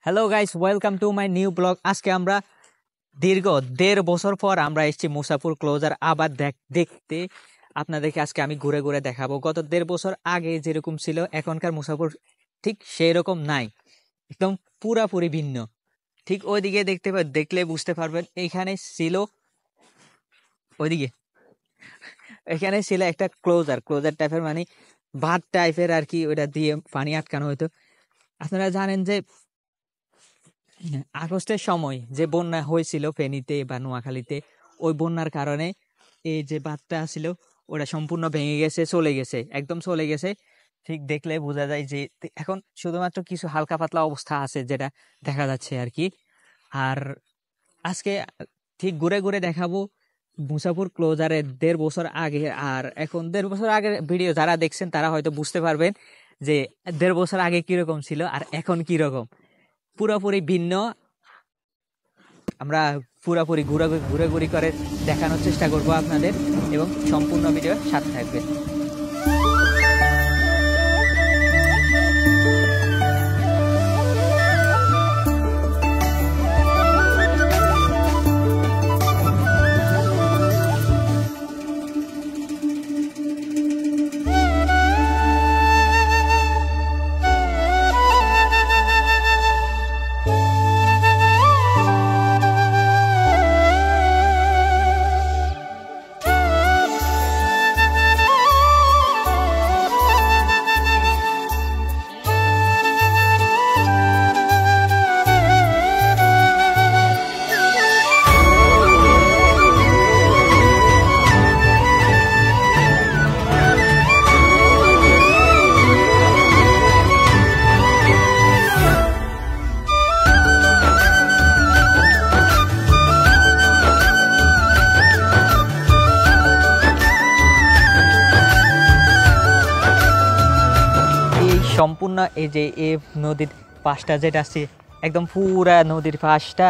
Hello guys, welcome to my new blog. আজকে আমরা দীর্ঘ 1.5 বছর পর আমরা এসেছি মুসাপুর ক্লোজার আবার দেখতে। আপনাদেরকে আজকে আমি ঘুরে ঘুরে দেখাবো। গত 1.5 বছর আগে যেরকম ছিল এখনকার মুসাপুর ঠিক সেই রকম নাই, একদম পুরাপুরি ভিন্ন। ঠিক ওইদিকে দেখলে বুঝতে পারবেন। এইখানে ছিল ওইদিকে এখানে ছিল একটা ক্লোজার টাইপের, মানে বাঁধ টাইপের আর কি, ওইটা দিয়ে পানি আটকানো হতো। আপনারা জানেন যে আগস্টের সময় যে বন্যা হয়েছিল ফেনীতে বা নোয়াখালীতে, ওই বন্যার কারণে এই যে বাঁধটা ছিল ওটা সম্পূর্ণ ভেঙে গেছে, একদম চলে গেছে। ঠিক দেখলে বোঝা যায় যে এখন শুধুমাত্র কিছু হালকা পাতলা অবস্থা আছে, যেটা দেখা যাচ্ছে আর কি। আর আজকে ঠিক ঘুরে ঘুরে দেখাবো মুসাপুর ক্লোজারের 1.5 বছর আগে আর এখন। 1.5 বছর আগের ভিডিও যারা দেখছেন তারা হয়তো বুঝতে পারবেন যে 1.5 বছর আগে কিরকম ছিল আর এখন কিরকম, পুরোপুরি ভিন্ন। আমরা পুরোপুরি ঘুরে করে দেখানোর চেষ্টা করব আপনাদের, এবং সম্পূর্ণ ভিডিও সাথে থাকবে। সম্পূর্ণ এই যে এই নদীর পাশটা যেটা আছে, একদম পুরা নদীর পাশটা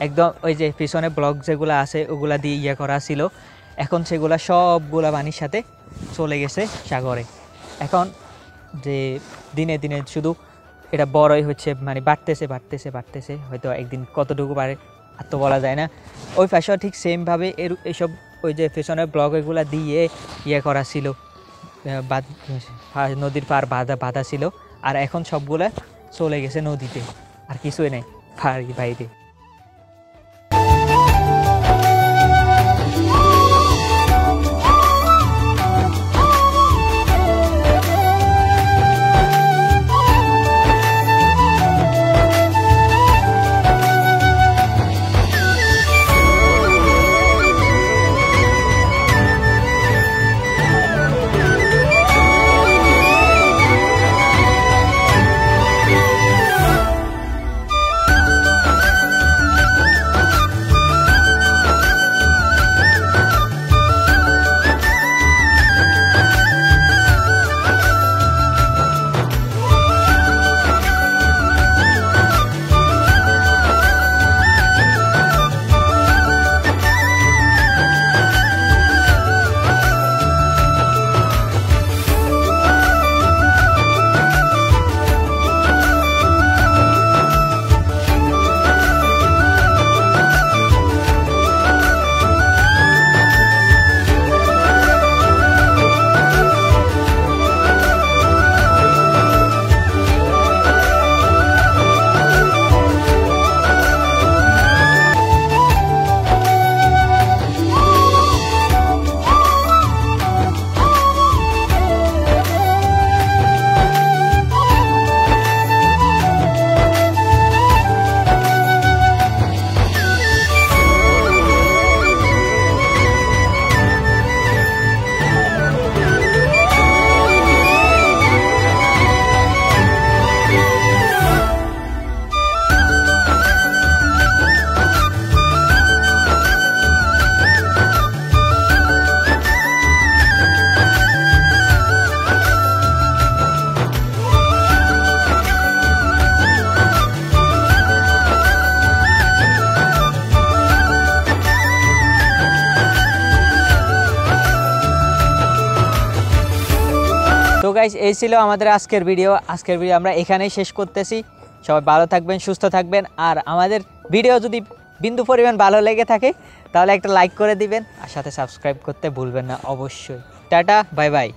একদম ওই যে পিছনে ব্লক যেগুলো আছে ওগুলা দিয়ে ইয়ে করা ছিল। এখন সেগুলা সবগুলা পানির সাথে চলে গেছে সাগরে। এখন যে দিনে দিনে শুধু এটা বড়ই হচ্ছে, মানে বাড়তেছে। হয়তো একদিন কতটুকু পারে আর তো বলা যায় না। ওই পাশেও ঠিক সেমভাবে এইসব ওই যে পিছনে ব্লক এগুলা দিয়ে ইয়ে করা ছিল, নদীর পার বাঁধা ছিল। আর এখন সবগুলা চলে গেছে নদীতে, আর কিছুই নেই বাইরে। তো গাইস, এই ছিল আমাদের আজকের ভিডিও আমরা এখানেই শেষ করতেছি। সবাই ভালো থাকবেন, সুস্থ থাকবেন। আর আমাদের ভিডিও যদি বিন্দু পরিমাণ ভালো লেগে থাকে তাহলে একটা লাইক করে দিবেন, আর সাথে সাবস্ক্রাইব করতে ভুলবেন না অবশ্যই। Tata, bye bye.